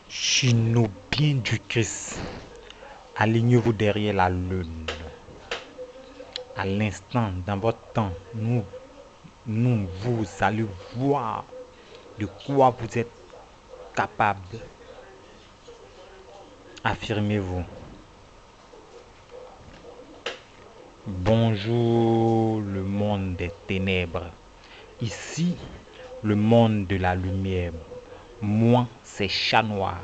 Chinobiens du Christ, alignez-vous derrière la lune. À l'instant, dans votre temps, nous vous allons voir de quoi vous êtes capable. Affirmez-vous. Bonjour le monde des ténèbres. Ici, le monde de la lumière. Moi, c'est Chat Noir.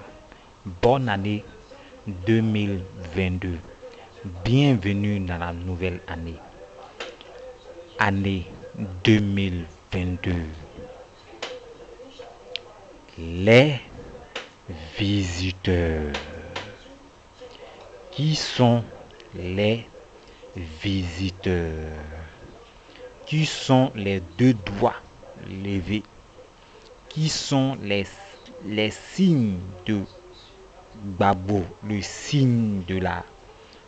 Bonne année 2022. Bienvenue dans la nouvelle année. Année 2022. Les visiteurs. Qui sont les visiteurs? Qui sont les deux doigts levés? Qui sont les signes de Babo, le signe de la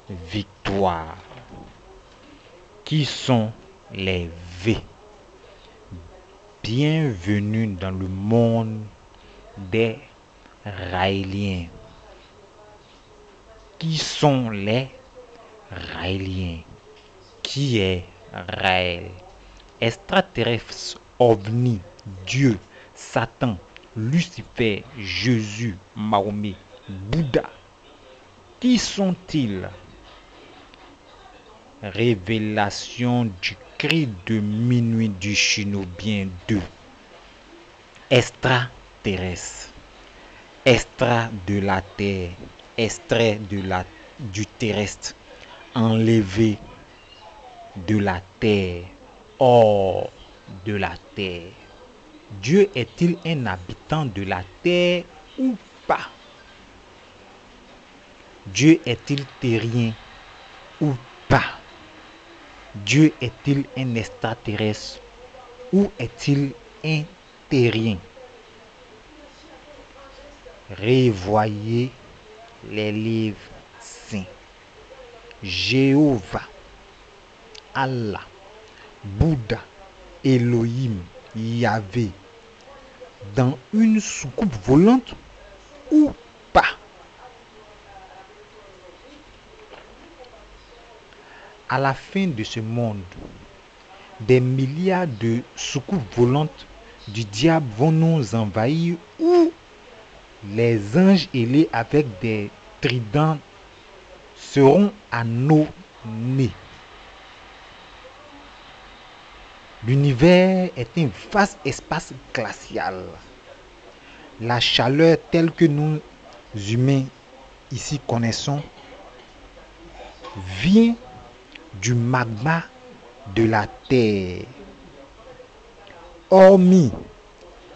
victoire? Qui sont les V? Bienvenue dans le monde des Raéliens. Qui sont les Raéliens? Qui est Raël? Extraterrestre, ovni, Dieu, Satan, Lucifer, Jésus, Mahomet, Bouddha. Qui sont-ils? Révélation du cri de minuit du Chinobien 2. Extraterrestre. Extrait de la terre. Extrait du terrestre. Enlevé de la terre. Hors de la terre. Dieu est-il un habitant de la terre ou pas? Dieu est-il terrien ou pas? Dieu est-il un extraterrestre ou est-il un terrien? Revoyez les livres saints. Jéhovah, Allah, Bouddha, Elohim, Yahvé, dans une soucoupe volante ou pas? À la fin de ce monde, des milliards de soucoupes volantes du diable vont nous envahir ou les anges ailés avec des tridents seront à nos nez. L'univers est un vaste espace glacial. La chaleur telle que nous humains ici connaissons vient du magma de la Terre. Hormis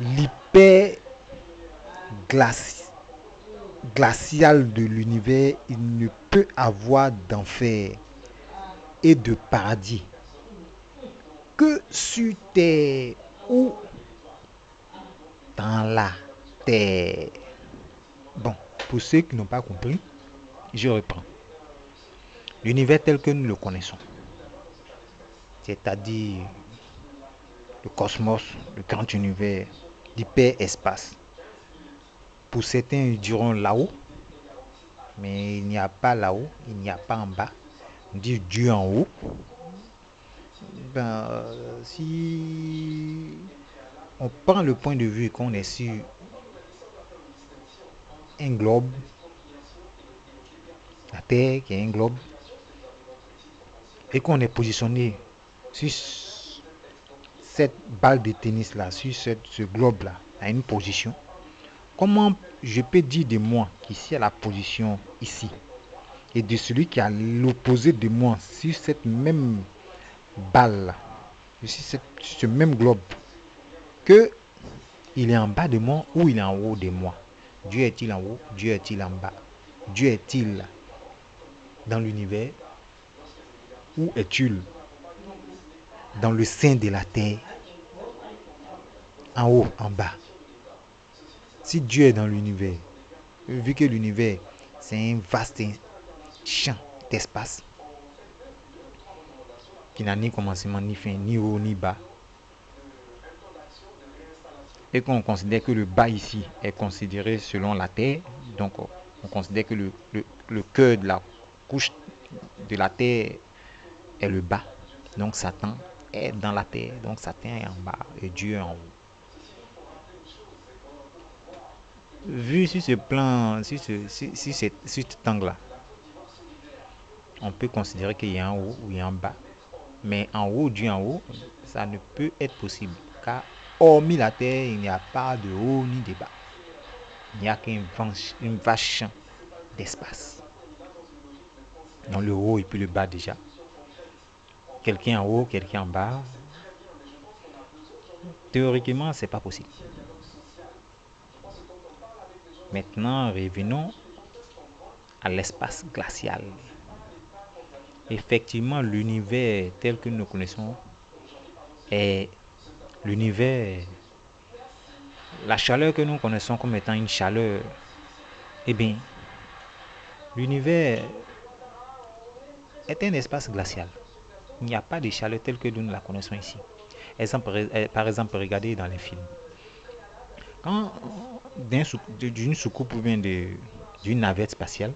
l'hyperglacial de l'univers, il ne peut avoir d'enfer et de paradis que sur Terre ou dans la Terre. Bon, pour ceux qui n'ont pas compris, je reprends. L'univers tel que nous le connaissons, c'est-à-dire le cosmos, le grand univers, l'hyperespace. Pour certains, ils diront là-haut, mais il n'y a pas là-haut, il n'y a pas en bas. On dit Dieu en haut. Si on prend le point de vue qu'on est sur un globe, la Terre qui est un globe, et qu'on est positionné sur cette balle de tennis là, sur ce globe là, à une position, comment je peux dire de moi qu'ici à la position ici, et de celui qui est à l'opposé de moi sur cette même balle là, sur ce même globe, que il est en bas de moi ou il est en haut de moi? Dieu est-il en haut? Dieu est-il en bas? Dieu est-il dans l'univers ou est-il dans le sein de la terre, en haut, en bas? Si Dieu est dans l'univers, vu que l'univers c'est un vaste champ d'espace qui n'a ni commencement ni fin, ni haut ni bas, et qu'on considère que le bas ici est considéré selon la Terre, donc on considère que le cœur de la couche de la Terre est le bas. Donc Satan est dans la Terre, donc Satan est en bas et Dieu est en haut. Vu sur ce plan, sur cet angle-là, on peut considérer qu'il y a un haut ou il y a un bas. Mais en haut, Dieu en haut, ça ne peut être possible. Car hormis la terre, il n'y a pas de haut ni de bas. Il n'y a qu'une vache champ d'espace. Dans le haut et puis le bas déjà. Quelqu'un en haut, quelqu'un en bas. Théoriquement, c'est pas possible. Maintenant, revenons à l'espace glacial. Effectivement, l'univers tel que nous connaissons est l'univers, la chaleur que nous connaissons comme étant une chaleur. Eh bien, l'univers est un espace glacial. Il n'y a pas de chaleur telle que nous la connaissons ici. Par exemple, regardez dans les films. Quand d'une soucoupe ou bien d'une navette spatiale,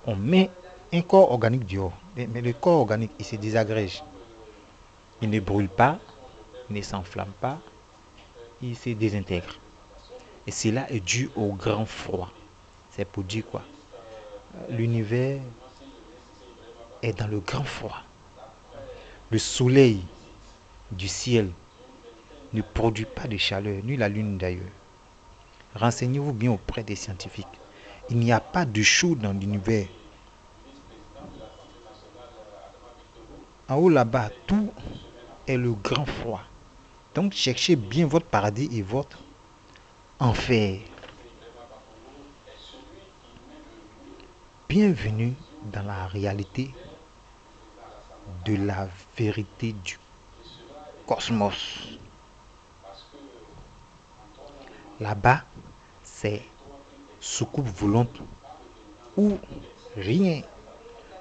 on met un corps organique dehors. Mais le corps organique, il se désagrège. Il ne brûle pas, il ne s'enflamme pas, il se désintègre. Et cela est dû au grand froid. C'est pour dire quoi? L'univers est dans le grand froid. Le soleil du ciel ne produit pas de chaleur, ni la lune d'ailleurs. Renseignez-vous bien auprès des scientifiques. Il n'y a pas de chaud dans l'univers. En haut là-bas, tout est le grand froid. Donc cherchez bien votre paradis et votre enfer. Bienvenue dans la réalité de la vérité du cosmos. Là-bas, c'est soucoupe volante ou rien.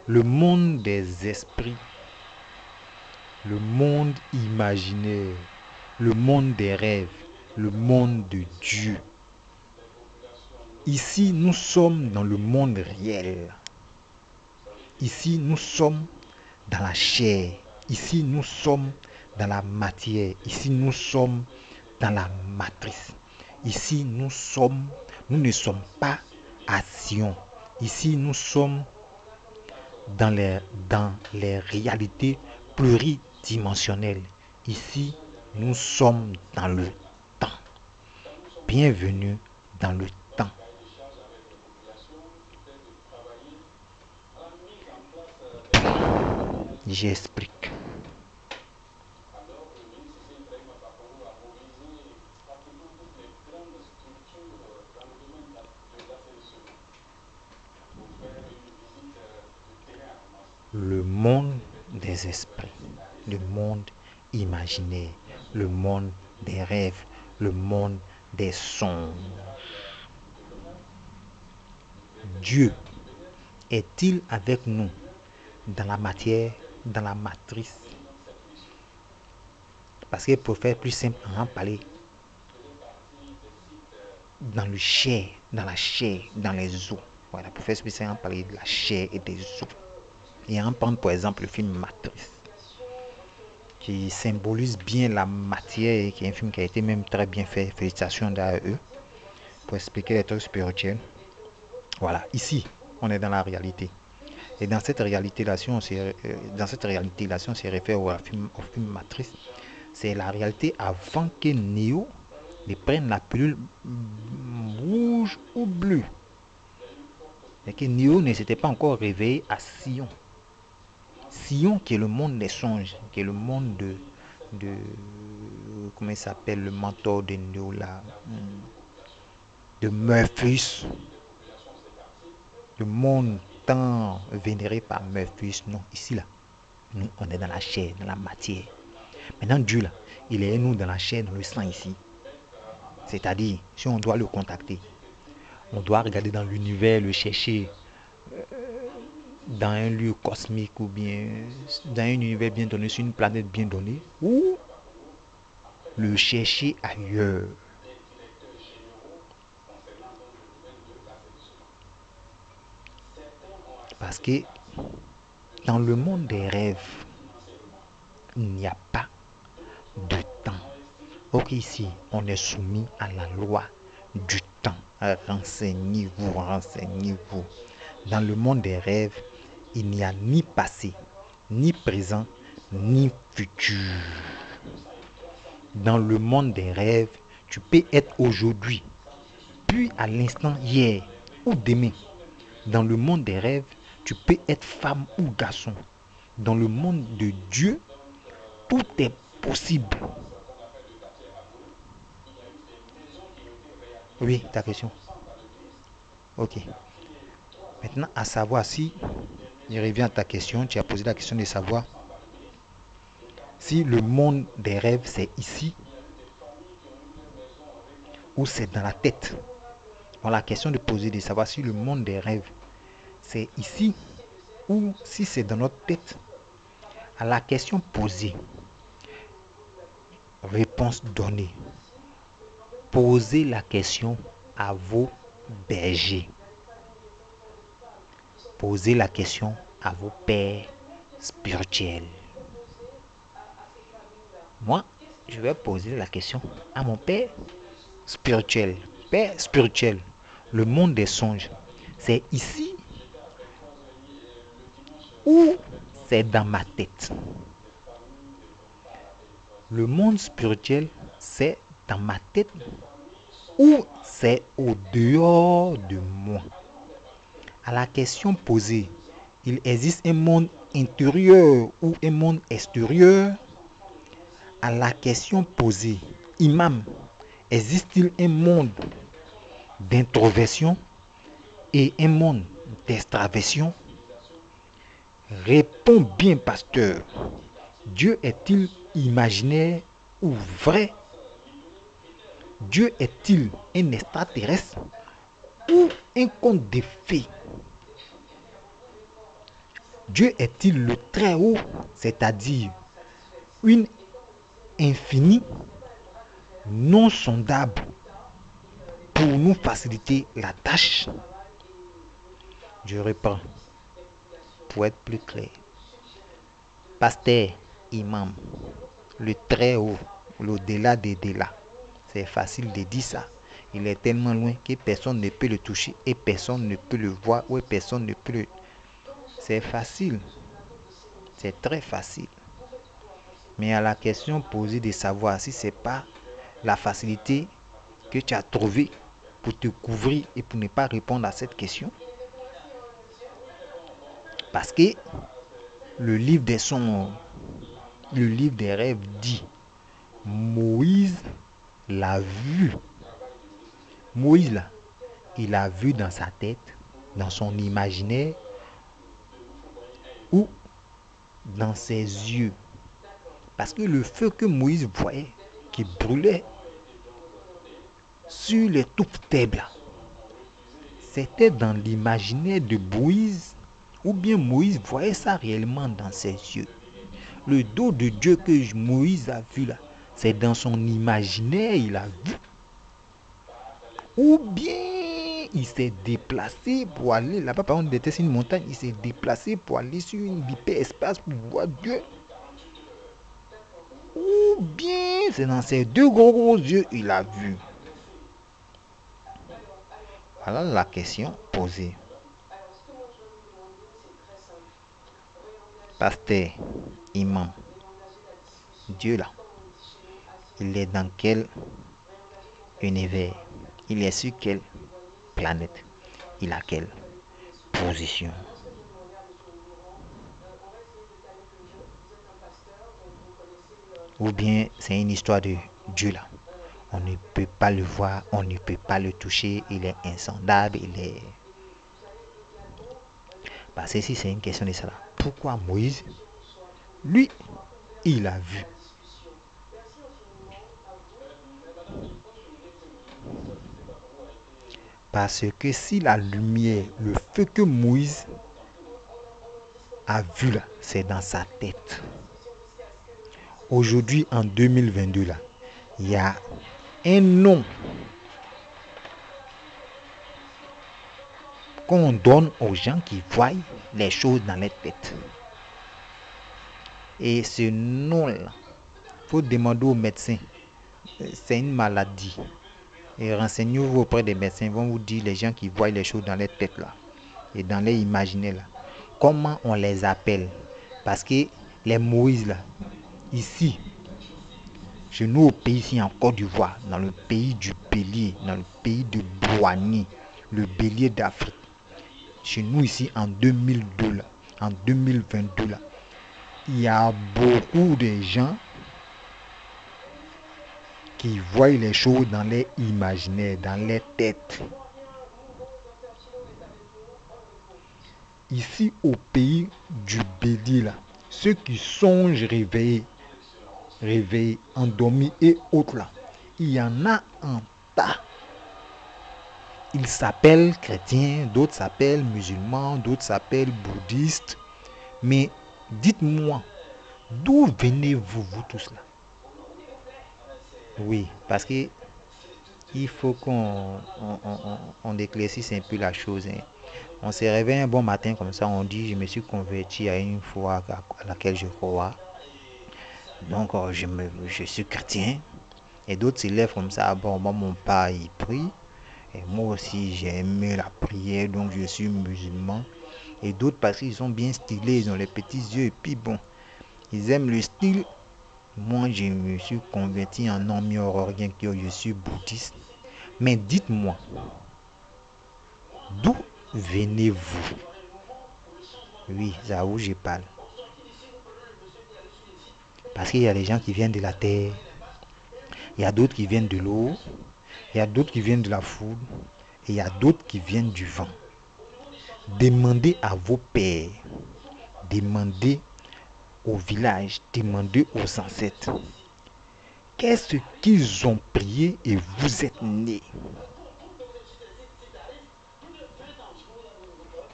Le monde des esprits, le monde imaginaire, le monde des rêves, le monde de Dieu. Ici, nous sommes dans le monde réel. Ici, nous sommes dans la chair. Ici, nous sommes dans la matière. Ici, nous sommes dans la matrice. Ici, nous ne sommes pas à Sion. Ici, nous sommes dans les réalités pluridimensionnelles. Ici, nous sommes dans le temps. Bienvenue dans le temps. J'explique. Le monde des esprits, le monde imaginaire, le monde des rêves, le monde des songes. Dieu est-il avec nous dans la matière, dans la matrice? Parce que pour faire plus simple, on va parler dans le chair, dans la chair, dans les os. Voilà, pour faire plus simple, on va parler de la chair et des os. Et on prend par exemple le film Matrice, qui symbolise bien la matière et qui est un film qui a été même très bien fait. Félicitations à eux pour expliquer les trucs spirituels. Voilà, ici, on est dans la réalité. Et dans cette réalité-là, si on se réfère au film Matrice, c'est la réalité avant que Neo ne prenne la pilule rouge ou bleue. Et que Neo ne s'était pas encore réveillé à Sion. Sion qui est le monde des songes, qui est le monde de comment il s'appelle, le mentor de Neo là, de Morpheus. Le monde tant vénéré par Morpheus. Non, ici là, nous on est dans la chair, dans la matière. Maintenant Dieu là, il est nous dans la chair, dans le sang ici. C'est-à-dire, si on doit le contacter, on doit regarder dans l'univers, le chercher dans un lieu cosmique ou bien dans un univers bien donné, sur une planète bien donnée, ou le chercher ailleurs. Parce que dans le monde des rêves, il n'y a pas de temps. Ok, ici, on est soumis à la loi du temps. Renseignez-vous, renseignez-vous. Dans le monde des rêves, il n'y a ni passé, ni présent, ni futur. Dans le monde des rêves, tu peux être aujourd'hui, puis à l'instant hier ou demain. Dans le monde des rêves, tu peux être femme ou garçon. Dans le monde de Dieu, tout est possible. Oui, ta question. Ok. Maintenant, à savoir si, je reviens à ta question, tu as posé la question de savoir si le monde des rêves c'est ici ou c'est dans la tête. Bon, la question de poser de savoir si le monde des rêves c'est ici ou si c'est dans notre tête. À la question posée, réponse donnée. Posez la question à vos bergers. Posez la question à vos pères spirituels. Moi, je vais poser la question à mon père spirituel. Père spirituel, le monde des songes, c'est ici ou c'est dans ma tête? Le monde spirituel, c'est dans ma tête ou c'est au dehors de moi? À la question posée, il existe un monde intérieur ou un monde extérieur? À la question posée, imam, existe-t-il un monde d'introversion et un monde d'extraversion? Réponds bien, pasteur. Dieu est-il imaginaire ou vrai? Dieu est-il un extraterrestre ou un conte de fées? Dieu est-il le très haut, c'est-à-dire une infinie non sondable pour nous faciliter la tâche? Je reprends pour être plus clair. Pasteur, imam, le très haut, l'au-delà des délais. C'est facile de dire ça. Il est tellement loin que personne ne peut le toucher et personne ne peut le voir ou personne ne peut le... C'est facile. C'est très facile. Mais à la question posée de savoir si c'est pas la facilité que tu as trouvée pour te couvrir et pour ne pas répondre à cette question. Parce que le livre des songes, le livre des rêves dit Moïse l'a vu. Moïse là, il a vu dans sa tête, dans son imaginaire ou dans ses yeux. Parce que le feu que Moïse voyait, qui brûlait sur les touffes d'herbe là, c'était dans l'imaginaire de Moïse, ou bien Moïse voyait ça réellement dans ses yeux. Le dos de Dieu que Moïse a vu là, c'est dans son imaginaire il a vu. Ou bien il s'est déplacé pour aller là-bas, par exemple, c'était une montagne, il s'est déplacé pour aller sur une hyperespace pour voir Dieu. Ou bien c'est dans ses deux gros yeux il a vu. Voilà la question posée. Pasteur, imam, Dieu là, il est dans quel univers? Il est sur quelle planète? Il a quelle position? Ou bien c'est une histoire de Dieu là. On ne peut pas le voir, on ne peut pas le toucher, il est insondable, il est... Parce que si c'est une question de ça là, pourquoi Moïse, lui, il a vu? Parce que si la lumière, le feu que Moïse a vu là, c'est dans sa tête. Aujourd'hui, en 2022 là, il y a un nom qu'on donne aux gens qui voient les choses dans les têtes. Et ce nom-là, il faut demander aux médecins. C'est une maladie. Et renseignez-vous auprès des médecins. Ils vont vous dire les gens qui voient les choses dans les têtes là. Et dans les imaginaires là. Comment on les appelle? Parce que les Moïse là, ici, chez nous au pays ici en Côte d'Ivoire, dans le pays du bélier, dans le pays de Boigny, le bélier d'Afrique. Chez nous ici en 2002 là, en 2022 là, il y a beaucoup de gens qui voient les choses dans les imaginaires, dans les têtes. Ici au pays du bélier là, ceux qui songent réveillés, endormis et autres là, il y en a un tas. Ils s'appellent chrétiens, d'autres s'appellent musulmans, d'autres s'appellent bouddhistes. Mais dites-moi, d'où venez-vous, vous tous là? Oui, parce que il faut qu'on éclaircisse un peu la chose. Hein. On se réveille un bon matin comme ça, on dit je me suis converti à une foi à laquelle je crois. Donc je suis chrétien. Et d'autres se lèvent comme ça, bon, moi mon père il prie. Et moi aussi j'ai aimé la prière, donc je suis musulman. Et d'autres parce qu'ils sont bien stylés, ils ont les petits yeux. Et puis bon, ils aiment le style. Moi je me suis converti en non-miororien, je suis bouddhiste. Mais dites-moi, d'où venez-vous? Oui, c'est à où je parle. Parce qu'il y a des gens qui viennent de la terre, il y a d'autres qui viennent de l'eau, il y a d'autres qui viennent de la foudre, et il y a d'autres qui viennent du vent. Demandez à vos pères, demandez au village, demandez aux ancêtres. Qu'est-ce qu'ils ont prié et vous êtes nés?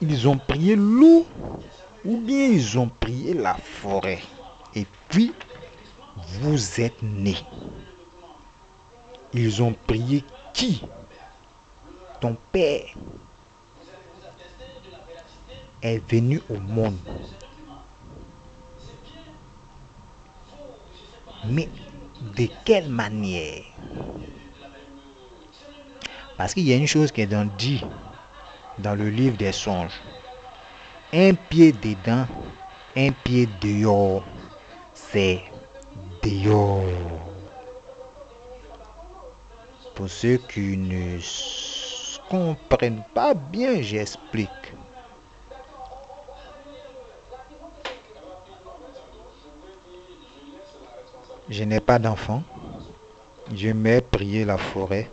Ils ont prié l'eau ou bien ils ont prié la forêt. Et puis, vous êtes nés. Ils ont prié qui? Ton père est venu au monde. Mais de quelle manière? Parce qu'il y a une chose qui est dit dans le livre des songes. Un pied dedans, un pied dehors, c'est dehors. Pour ceux qui ne comprennent pas bien, j'explique. Je n'ai pas d'enfant. Je m'ai prié la forêt.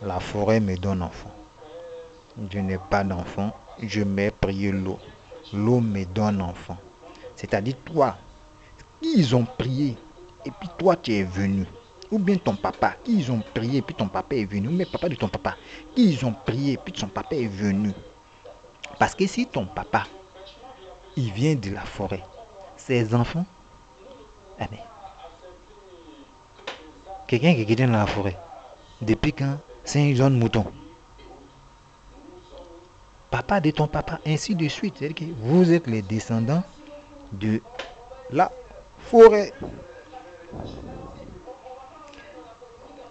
La forêt me donne enfant. Je n'ai pas d'enfant. Je m'ai prié l'eau. L'eau me donne enfant. C'est-à-dire toi, ils ont prié et puis toi tu es venu. Ou bien ton papa, qui ils ont prié et puis ton papa est venu. Ou bien papa de ton papa, qui ils ont prié et puis son papa est venu. Parce que si ton papa, il vient de la forêt, ses enfants, ah mais, quelqu'un qui est dans la forêt, depuis quand c'est un jeune mouton. Papa de ton papa, ainsi de suite. C'est-à-dire que vous êtes les descendants de la forêt.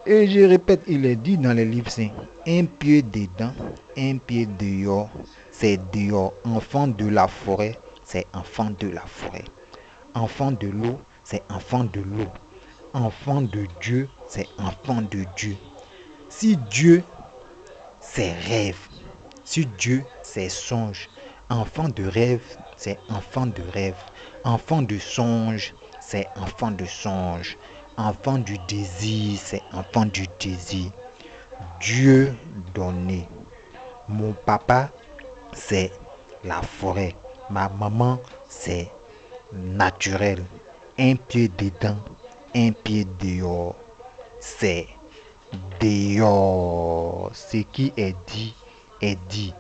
Et je répète, il est dit dans les livres saints, un pied dedans, un pied dehors, c'est dehors. Enfant de la forêt, c'est enfant de la forêt. Enfant de l'eau, c'est enfant de l'eau. Enfant de Dieu, c'est enfant de Dieu. Si Dieu, c'est rêve. Si Dieu, c'est songe. Enfant de rêve, c'est enfant de rêve. Enfant de songe, c'est enfant de songe. Enfant du désir, c'est enfant du désir. Dieu donné. Mon papa, c'est la forêt. Ma maman, c'est naturel. Un pied dedans, un pied dehors. C'est dehors. Ce qui est dit est dit.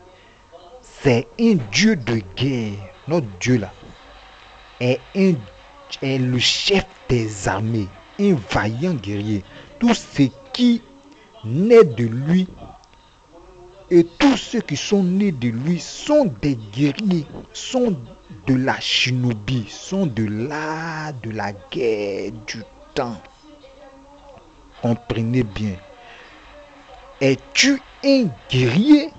C'est un Dieu de guerre. Notre Dieu là est le chef des armées, un vaillant guerrier. Tout ce qui naît de lui Et tous ceux qui sont nés de lui sont des guerriers, sont de la shinobi, sont de la guerre du temps. Comprenez bien. Es-tu un guerrier?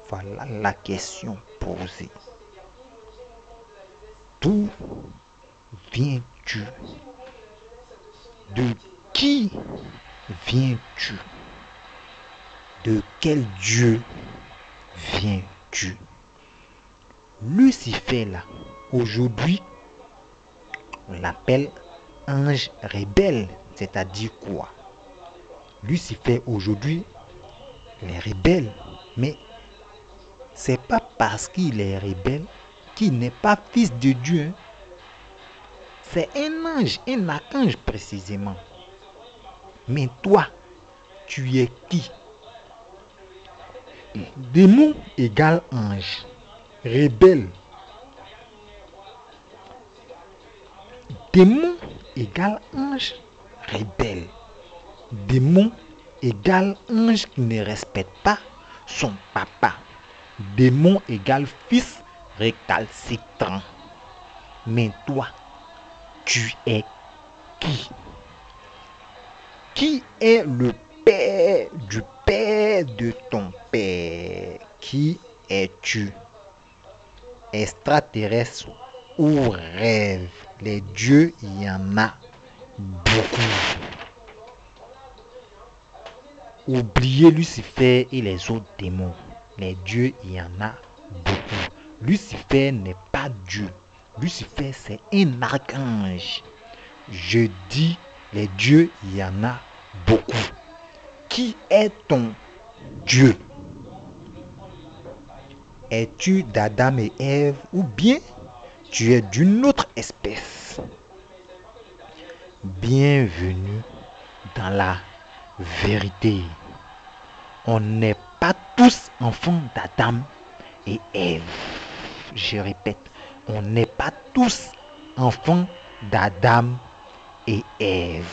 Voilà la question posée. D'où viens-tu? De qui viens-tu? De quel Dieu viens-tu? Lucifer là, aujourd'hui, on l'appelle ange rebelle. C'est-à-dire quoi? Lucifer aujourd'hui, il est rebelle. Mais c'est pas parce qu'il est rebelle qu'il n'est pas fils de Dieu. C'est un ange, un archange précisément. Mais toi, tu es qui? Démon égale ange. Rebelle. Démon égale ange. Rebelle. Démon égale ange qui ne respecte pas son papa. Démon égale fils récalcitrant. Mais toi, tu es qui? Qui est le père du père de ton père? Qui es-tu? Extraterrestre ou rêve? Les dieux, il y en a beaucoup. Oubliez Lucifer et les autres démons. Les dieux, il y en a beaucoup. Lucifer n'est pas Dieu. Lucifer, c'est un archange. Je dis, les dieux, il y en a beaucoup. Qui est ton Dieu? Es-tu d'Adam et Ève ou bien tu es d'une autre espèce? Bienvenue dans la vérité. On n'est pas tous enfants d'Adam et Ève. Je répète, on n'est pas tous enfants d'Adam et Ève.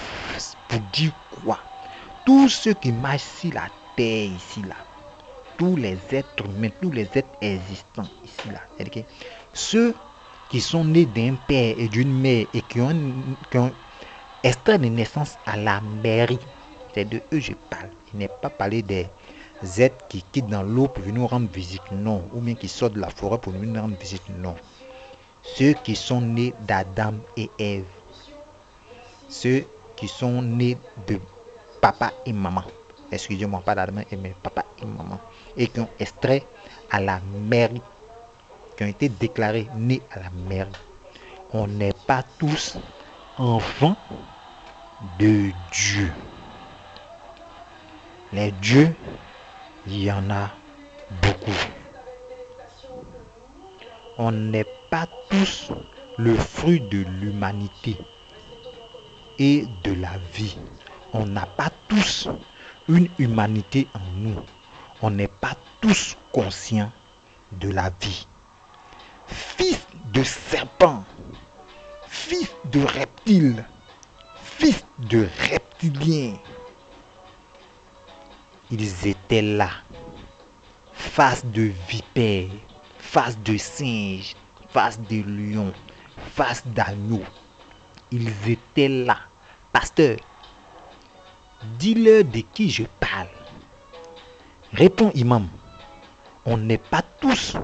Pour dire quoi? Tous ceux qui marchent sur la terre ici là, tous les êtres humains, tous les êtres existants ici là, c'est-à-dire que ceux qui sont nés d'un père et d'une mère et qui ont extrait de naissance à la mairie, c'est de eux je parle. Il n'est pas parlé des êtres qui quittent dans l'eau pour venir nous rendre visite, non. Ou bien qui sortent de la forêt pour venir nous rendre visite, non. Ceux qui sont nés d'Adam et Ève, ceux qui sont nés de papa et maman, excusez-moi, pas d'Adam et mais papa et maman, et qui ont extrait à la mairie, qui ont été déclarés nés à la mairie. On n'est pas tous enfants de Dieu. Les dieux, il y en a beaucoup. On n'est pas tous le fruit de l'humanité et de la vie. On n'a pas tous une humanité en nous. On n'est pas tous conscients de la vie. Fils de serpent, fils de reptile, fils de reptilien. Ils étaient là, face de vipère, face de singe, face de lion, face d'agneau. Ils étaient là. Pasteur, dis-leur de qui je parle. Réponds, imam. On n'est pas tous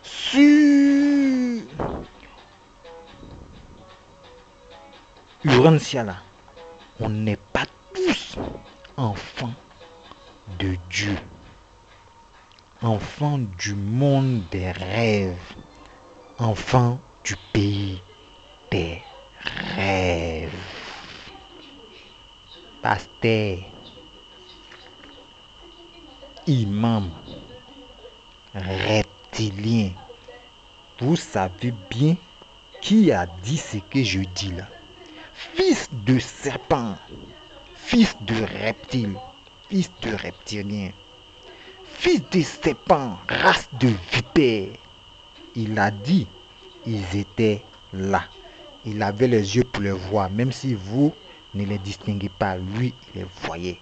sur Urantia là. On n'est pas tous enfants de Dieu. Enfants du monde des rêves. Enfants du pays des rêves. Pasteur, imam, reptilien, vous savez bien qui a dit ce que je dis là. Fils de serpent, fils de reptile, fils de reptilien, fils de serpent, race de vipère. Il a dit, ils étaient là. Il avait les yeux pour les voir, même si vous ne les distinguez pas, lui, il les voyait.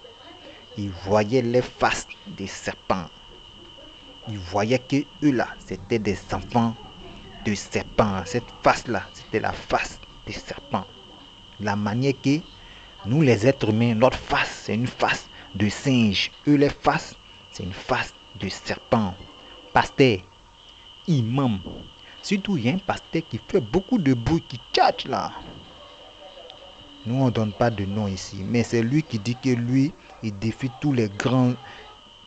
il voyait les faces des serpents. Il voyait que eux là, c'était des enfants de serpents. Cette face-là, c'était la face des serpents. La manière que nous, les êtres humains, notre face, c'est une face de singe. Eux, les faces, c'est une face de serpent. Pasteur, imam. Surtout, il y a un pasteur qui fait beaucoup de bruit, qui tchatche là. Nous, on ne donne pas de nom ici. Mais c'est lui qui dit que lui, il défie tous les grands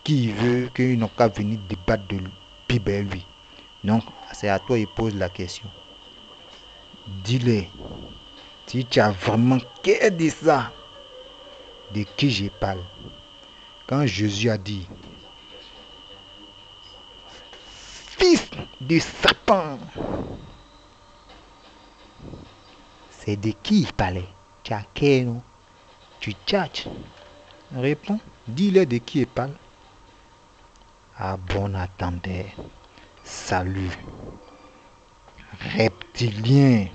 qui veut qu'ils n'ont qu'à venir débattre de Bible lui. Donc, c'est à toi, il pose la question. Dis-le. Si tu as vraiment qu'à dire ça, de qui je parle? Quand Jésus a dit, fils de Satan, c'est de qui il parlait? Tu as qu'à, non? Tu tchatches. Réponds. Dis-le de qui il parle. À bon attendeur. Salut. Reptilien.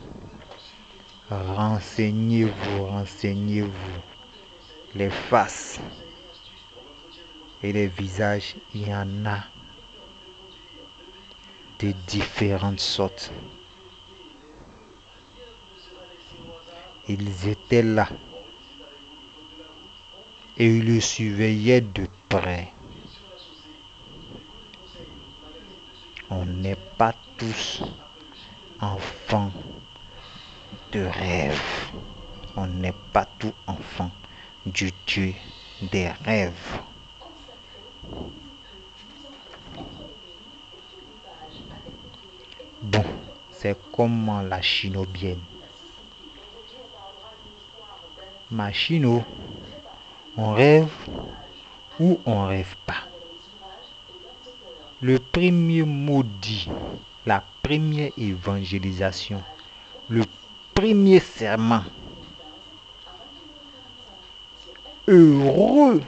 Renseignez-vous, renseignez-vous. Les faces et les visages, il y en a de différentes sortes. Ils étaient là et ils le surveillaient de près. On n'est pas tous enfants de rêve. On n'est pas tous enfants du Dieu des rêves. Bon, c'est comment la chinobienne. Ma chino, on rêve ou on rêve pas. Le premier mot dit, la première évangélisation, le premier serment. Heureux,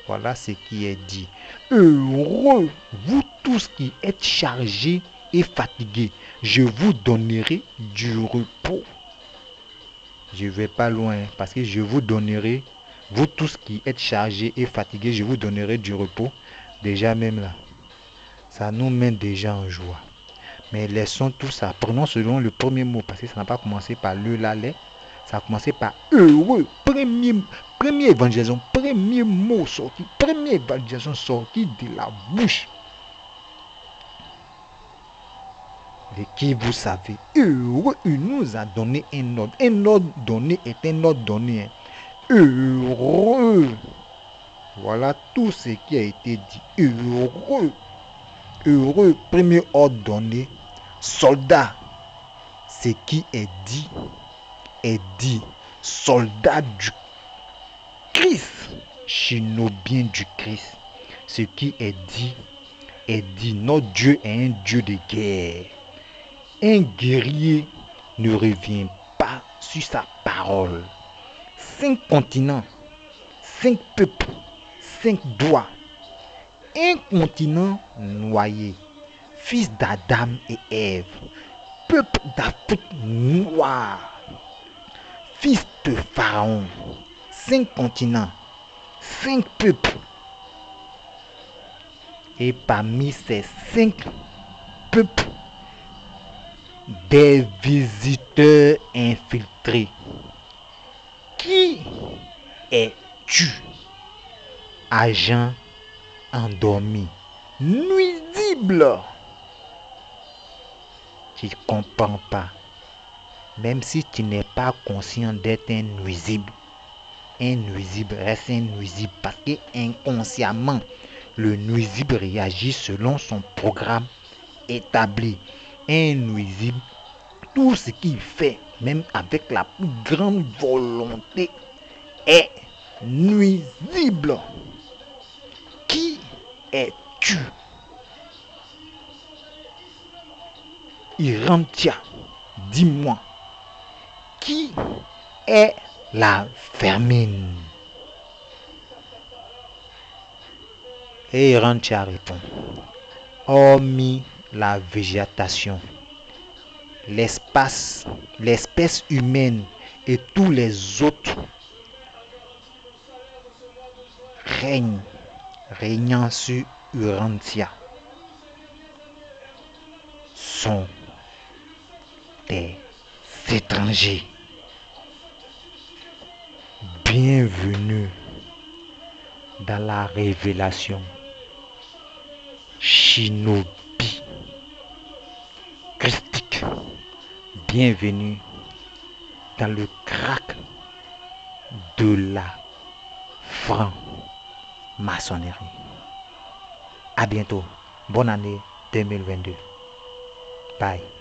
voilà ce qui est dit. Heureux, vous tous qui êtes chargés et fatigués, je vous donnerai du repos. Je ne vais pas loin parce que je vous donnerai, vous tous qui êtes chargés et fatigués, je vous donnerai du repos. Déjà même là, ça nous met déjà en joie. Mais laissons tout ça. Prenons selon le premier mot parce que ça n'a pas commencé par le, la, les. Ça a commencé par heureux. Première évangélisation, premier mot sorti, première évangélisation sortie de la bouche. Et qui vous savez, heureux, il nous a donné un ordre. Un ordre donné est un ordre donné. Heureux. Voilà tout ce qui a été dit. Heureux. Heureux, premier ordre donné. Soldat. Ce qui est dit. Soldat du Christ. Chinobien du Christ. Ce qui est dit. Notre Dieu est un Dieu de guerre. Un guerrier ne revient pas sur sa parole. 5 continents, 5 peuples, 5 doigts. Un continent noyé. Fils d'Adam et Ève. Peuple d'Afrique noire. Fils de Pharaon. 5 continents, 5 peuples. Et parmi ces 5 peuples, des visiteurs infiltrés. Qui es-tu? Agent endormi, nuisible. Tu ne comprends pas. Même si tu n'es pas conscient d'être un nuisible reste un nuisible parce que inconsciemment, le nuisible réagit selon son programme établi. Un nuisible, tout ce qu'il fait, même avec la plus grande volonté, est nuisible. Qui es-tu? Irantia, dis-moi, qui est la vermine? Et Irantia répond, hormis la végétation, l'espèce humaine et tous les autres régnant sur Urantia sont des étrangers. Bienvenue dans la révélation shinobi christique. Bienvenue dans le crack de la franc-maçonnerie. À bientôt. Bonne année 2022. Bye.